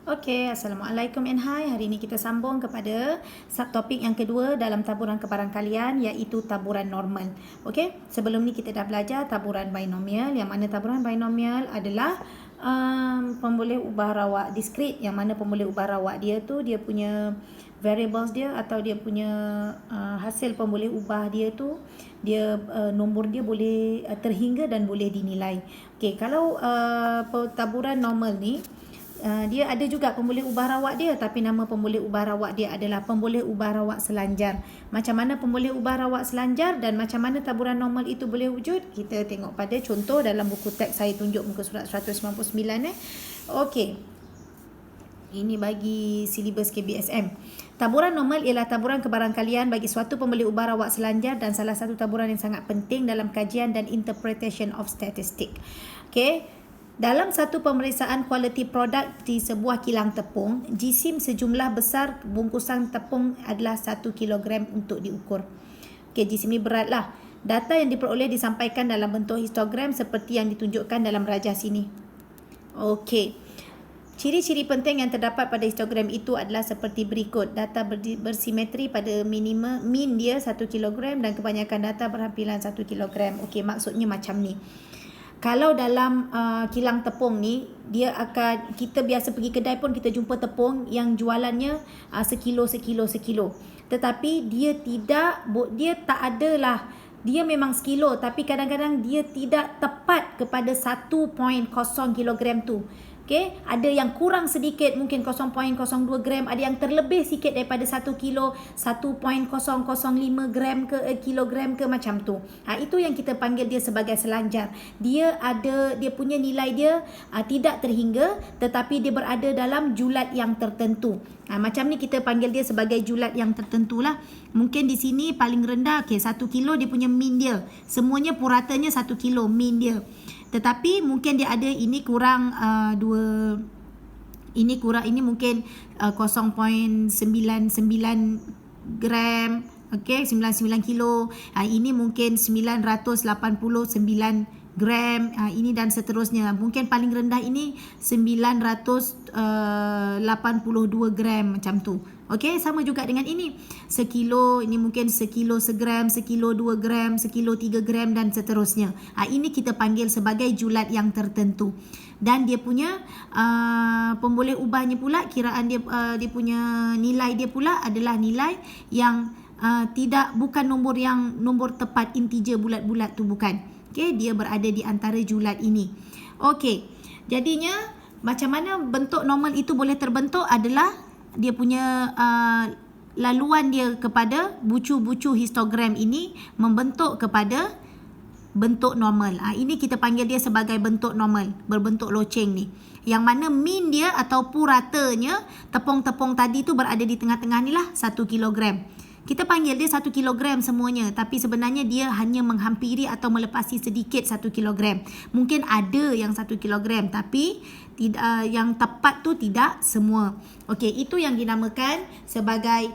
Okey, Assalamualaikum and hi. Hari ini kita sambung kepada subtopik yang kedua dalam taburan kebarangkalian, iaitu taburan normal. Okey, sebelum ni kita dah belajar taburan binomial, yang mana taburan binomial adalah pemboleh ubah rawak diskrit, yang mana pemboleh ubah rawak dia tu dia punya variables dia atau dia punya hasil pemboleh ubah dia tu dia nombor dia boleh terhingga dan boleh dinilai. Okey, kalau taburan normal ni dia ada juga pemboleh ubah rawak dia, tapi nama pemboleh ubah rawak dia adalah pemboleh ubah rawak selanjar. Macam mana pemboleh ubah rawak selanjar dan macam mana taburan normal itu boleh wujud? Kita tengok pada contoh dalam buku teks saya tunjuk muka surat 199 Okey. Ini bagi silibus KBSM. Taburan normal ialah taburan kebarangkalian bagi suatu pemboleh ubah rawak selanjar dan salah satu taburan yang sangat penting dalam kajian dan interpretation of statistik. Okey. Dalam satu pemeriksaan kualiti produk di sebuah kilang tepung, jisim sejumlah besar bungkusan tepung adalah 1 kilogram untuk diukur. Okey, jisim ni beratlah. Data yang diperoleh disampaikan dalam bentuk histogram seperti yang ditunjukkan dalam rajah sini. Okey. Ciri-ciri penting yang terdapat pada histogram itu adalah seperti berikut. Data bersimetri pada mean dia 1 kilogram dan kebanyakan data berhampiran 1 kilogram. Okey, maksudnya macam ni. Kalau dalam kilang tepung ni, kita biasa pergi kedai pun kita jumpa tepung yang jualannya sekilo. Tetapi dia tak adalah, dia memang sekilo tapi kadang-kadang dia tidak tepat kepada 1.0 kilogram tu. Okey, ada yang kurang sedikit mungkin 0.02 gram, ada yang terlebih sikit daripada 1 kilo, 1.005 gram ke kilogram ke macam tu. Itu yang kita panggil dia sebagai selanjar. Dia punya nilai dia tidak terhingga tetapi dia berada dalam julat yang tertentu. Macam ni kita panggil dia sebagai julat yang tertentu lah. Mungkin di sini paling rendah 1 kilo dia punya mean dia. Semuanya puratanya 1 kilo mean dia. Tetapi mungkin dia ada ini kurang ini mungkin 0.99 gram, okey, 99 kilo. Ini mungkin 989 gram, ini dan seterusnya. Mungkin paling rendah ini 982 gram macam tu. Okey, sama juga dengan ini. Sekilo, ini mungkin sekilo segram, sekilo 2 gram, sekilo 3 gram dan seterusnya. Ini kita panggil sebagai julat yang tertentu. Dan dia punya pemboleh ubahnya pula, kiraan dia punya nilai dia pula adalah nilai yang bukan nombor tepat integer bulat-bulat tu, bukan. Okey, dia berada di antara julat ini. Okey. Jadinya macam mana bentuk normal itu boleh terbentuk adalah dia punya laluan dia kepada bucu-bucu histogram ini membentuk kepada bentuk normal. Ini kita panggil dia sebagai bentuk normal, berbentuk loceng ni. Yang mana mean dia atau puratanya tepung-tepung tadi tu berada di tengah-tengah ni lah 1 kilogram. Kita panggil dia 1 kilogram semuanya, tapi sebenarnya dia hanya menghampiri atau melepasi sedikit 1 kilogram. Mungkin ada yang 1 kilogram tapi yang tepat tu tidak semua. Okey, itu yang dinamakan sebagai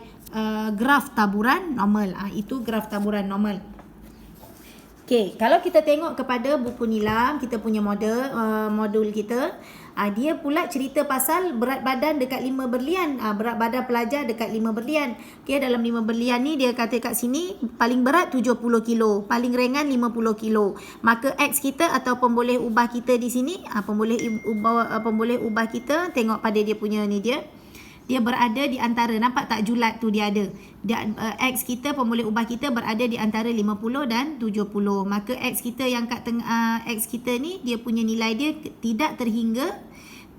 graf taburan normal. Itu graf taburan normal. Okey, kalau kita tengok kepada buku nilam, kita punya modul kita, dia pula cerita pasal berat badan dekat 5 berlian. Berat badan pelajar dekat 5 berlian. Okey, dalam 5 berlian ni dia kata kat sini paling berat 70 kilo, paling ringan 50 kilo. Maka X kita atau pemboleh ubah kita di sini, pemboleh ubah kita, tengok pada dia punya ni dia berada di antara, nampak tak julat tu dia ada. X kita, pemboleh ubah kita berada di antara 50 dan 70. Maka X kita yang kat tengah, X kita ni dia punya nilai dia tidak terhingga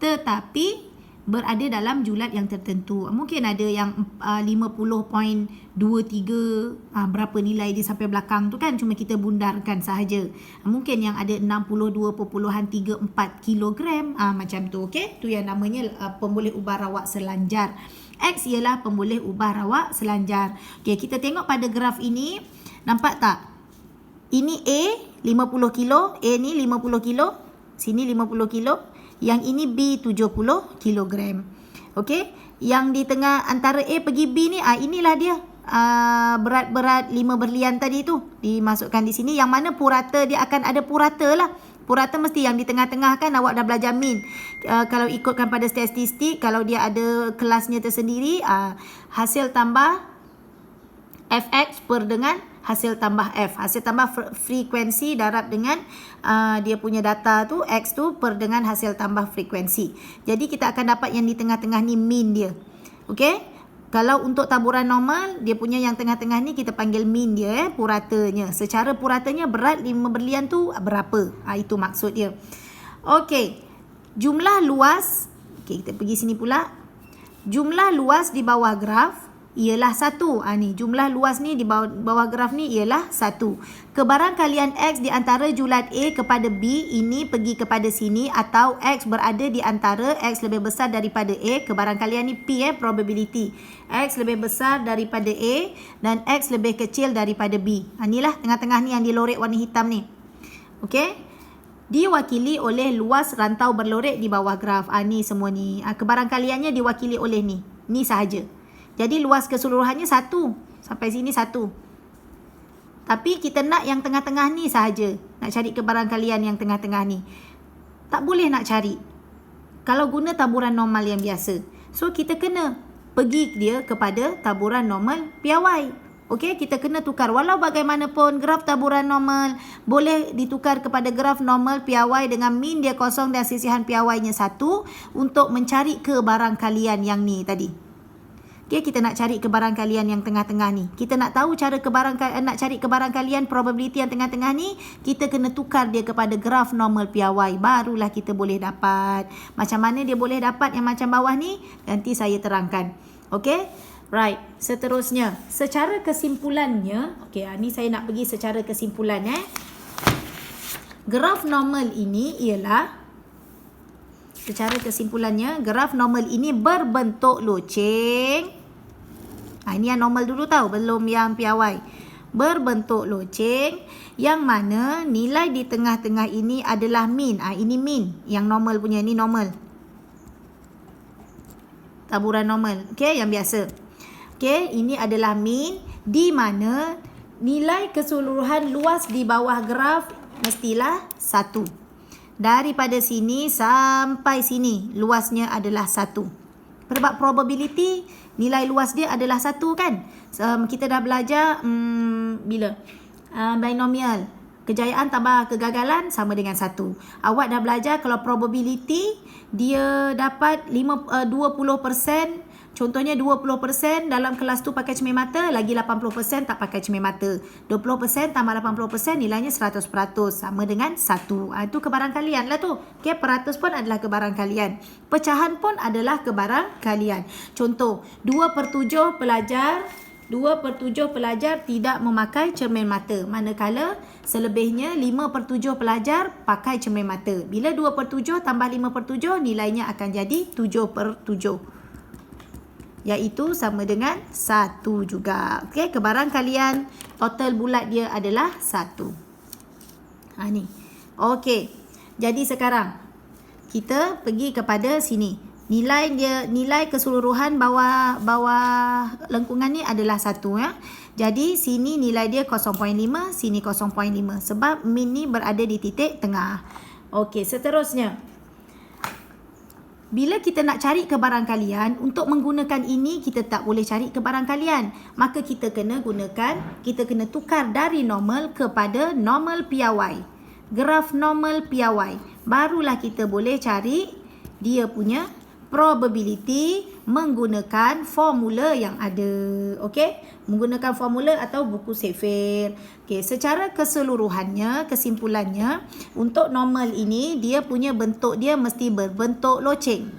tetapi berada dalam julat yang tertentu. Mungkin ada yang 50.23 berapa nilai dia sampai belakang tu kan, cuma kita bundarkan sahaja. Mungkin yang ada 62.34 kilogram, macam tu. Okey, tu yang namanya pemboleh ubah rawak selanjar. X ialah pemboleh ubah rawak selanjar. Okey, kita tengok pada graf ini, nampak tak? Ini A 50 kilo, A ni 50 kilo, sini 50 kilo. Yang ini B 70 kilogram. Okey, yang di tengah antara A pergi B ni, inilah dia berat-berat 5 berlian tadi tu dimasukkan di sini, yang mana purata dia akan ada purata lah. Purata mesti yang di tengah-tengah kan awak dah belajar min. Kalau ikutkan pada statistik, kalau dia ada kelasnya tersendiri, hasil tambah fx per dengan hasil tambah f. Hasil tambah frekuensi darab dengan dia punya data tu, x tu per dengan hasil tambah frekuensi. Jadi kita akan dapat yang di tengah-tengah ni min dia. Okey? Kalau untuk taburan normal, dia punya yang tengah-tengah ni kita panggil min dia, puratanya. Secara puratanya berat 5 berlian tu berapa? Itu maksud dia. Okey. Jumlah luas, okey kita pergi sini pula. Jumlah luas di bawah graf ialah 1. Ni jumlah luas ni di bawah graf ni ialah 1. Kebarangkalian X di antara julat A kepada B ini pergi kepada sini, atau X berada di antara X lebih besar daripada A. Kebarangkalian ni P, probability. X lebih besar daripada A dan X lebih kecil daripada B. Inilah tengah-tengah ni yang dilorek warna hitam ni. Okey. Diwakili oleh luas rantau berlorek di bawah graf. Ni semua ni. Kebarangkaliannya diwakili oleh ni. Ni sahaja. Jadi luas keseluruhannya 1. Sampai sini 1. Tapi kita nak yang tengah-tengah ni sahaja. Nak cari kebarangkalian yang tengah-tengah ni. Tak boleh nak cari kalau guna taburan normal yang biasa. So kita kena pergi dia kepada taburan normal piawai. Okey, kita kena tukar. Walau bagaimanapun graf taburan normal boleh ditukar kepada graf normal piawai dengan min dia kosong dan sisihan piawainya 1 untuk mencari kebarangkalian yang ni tadi. Okay, kita nak cari kebarangkalian yang tengah-tengah ni. Kita nak tahu cara nak cari kebarangkalian probability yang tengah-tengah ni, kita kena tukar dia kepada graf normal piawai. Barulah kita boleh dapat. Macam mana dia boleh dapat yang macam bawah ni? Nanti saya terangkan. Okay? Right. Seterusnya, secara kesimpulannya, okay, ni saya nak pergi secara kesimpulan. Graf normal ini ialah, secara kesimpulannya, graf normal ini berbentuk loceng. Ini yang normal dulu tahu, belum yang piawai. Berbentuk loceng yang mana nilai di tengah-tengah ini adalah min. Ini min. Yang normal punya, ni normal. Taburan normal. Okey, yang biasa. Okey, ini adalah min di mana nilai keseluruhan luas di bawah graf mestilah 1. Daripada sini sampai sini luasnya adalah 1. Sebab probability nilai luas dia adalah 1 kan. Kita dah belajar bila binomial. Kejayaan tambah kegagalan sama dengan 1. Awak dah belajar kalau probability dia dapat 20%. Contohnya 20% dalam kelas tu pakai cermin mata, lagi 80% tak pakai cermin mata. 20% tambah 80% nilainya 100%. Sama dengan 1. Itu kebarangkalian lah tu. Okay, peratus pun adalah kebarangkalian. Pecahan pun adalah kebarangkalian. Contoh, 2/7 pelajar tidak memakai cermin mata. Manakala selebihnya 5/7 pelajar pakai cermin mata. Bila 2/7 tambah 5/7 nilainya akan jadi 7/7. Iaitu sama dengan 1 juga. Okey, kebarangkalian total bulat dia adalah 1. Ni. Okey. Jadi sekarang kita pergi kepada sini. Nilai keseluruhan bawah lengkungan ni adalah 1 ya. Jadi sini nilai dia 0.5, sini 0.5 sebab min ni berada di titik tengah. Okey, seterusnya. Bila kita nak cari kebarangkalian, untuk menggunakan ini kita tak boleh cari kebarangkalian. Maka kita kena tukar dari normal kepada normal piawai. Graf normal piawai. Barulah kita boleh cari dia punya probability menggunakan formula yang ada. Okey? Menggunakan formula atau buku Sheffield. Okey, secara keseluruhannya, kesimpulannya, untuk normal ini dia punya bentuk dia mesti berbentuk loceng.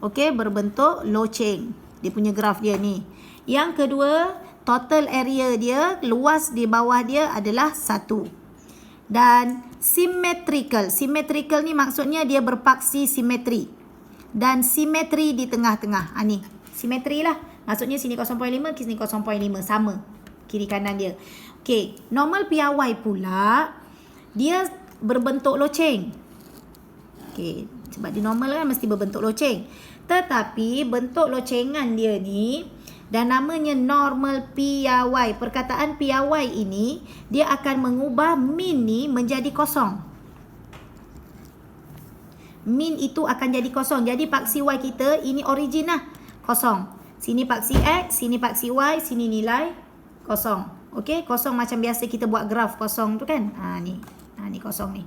Okey, berbentuk loceng. Dia punya graf dia ni. Yang kedua, total area dia, luas di bawah dia adalah 1. Dan symmetrical. Symmetrical ni maksudnya dia berpaksi simetri. Dan simetri di tengah-tengah. Ni, simetri lah. Maksudnya sini 0.5, sini 0.5. Sama. Kiri kanan dia. Okey, normal piawai pula, dia berbentuk loceng. Okey, sebab dia normal kan mesti berbentuk loceng. Tetapi bentuk locengan dia ni, dan namanya normal PRY. Perkataan PRY ini dia akan mengubah min ni menjadi kosong. Min itu akan jadi kosong. Jadi paksi Y kita ini origin lah, kosong. Sini paksi X, sini paksi Y, sini nilai kosong. Okey, kosong macam biasa kita buat graf kosong tu kan. Ni kosong ni.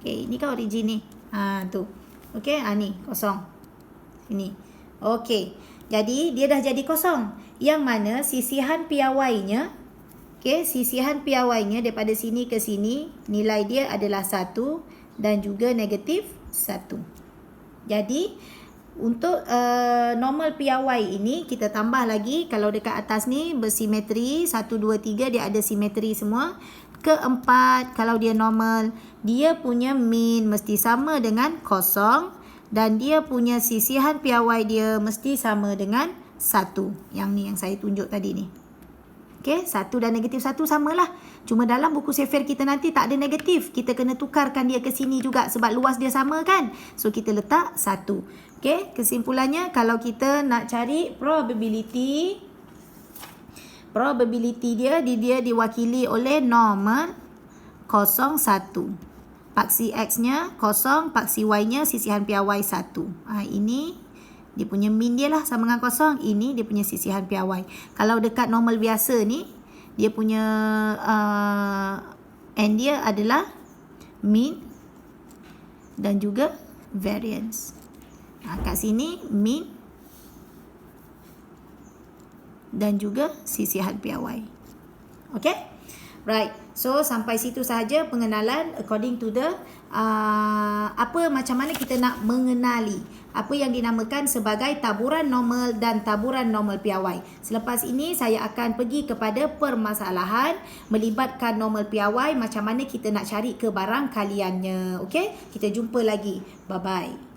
Okey, ini kan origin ni. Tu. Okey, ni kosong. Sini. Okey. Jadi dia dah jadi kosong. Yang mana sisihan PRY-nya, okey, sisihan PRY-nya daripada sini ke sini, nilai dia adalah 1 dan juga negatif 1. Jadi untuk normal PRY ini kita tambah lagi. Kalau dekat atas ni bersimetri 1, 2, 3 dia ada simetri semua. Keempat, kalau dia normal, dia punya min mesti sama dengan kosong dan dia punya sisihan PRY dia mesti sama dengan 1. Yang ni yang saya tunjuk tadi ni. Okey, 1 dan negatif 1 samalah. Cuma dalam buku Sefer kita nanti tak ada negatif. Kita kena tukarkan dia ke sini juga sebab luas dia sama kan. So kita letak 1. Okey, kesimpulannya kalau kita nak cari probability dia diwakili oleh normal 0, 1. Paksi X-nya 0, paksi Y-nya sisihan PRY 1. Ini dia punya min dia lah sama dengan 0. Ini dia punya sisihan PRY. Kalau dekat normal biasa ni, dia punya N dia adalah min dan juga variance. Kat sini min dan juga sisihan PRY. Okay? Right. So sampai situ sahaja pengenalan according to the macam mana kita nak mengenali apa yang dinamakan sebagai taburan normal dan taburan normal PRY. Selepas ini saya akan pergi kepada permasalahan melibatkan normal PRY, macam mana kita nak cari kebarangkaliannya. Okay? Kita jumpa lagi. Bye-bye.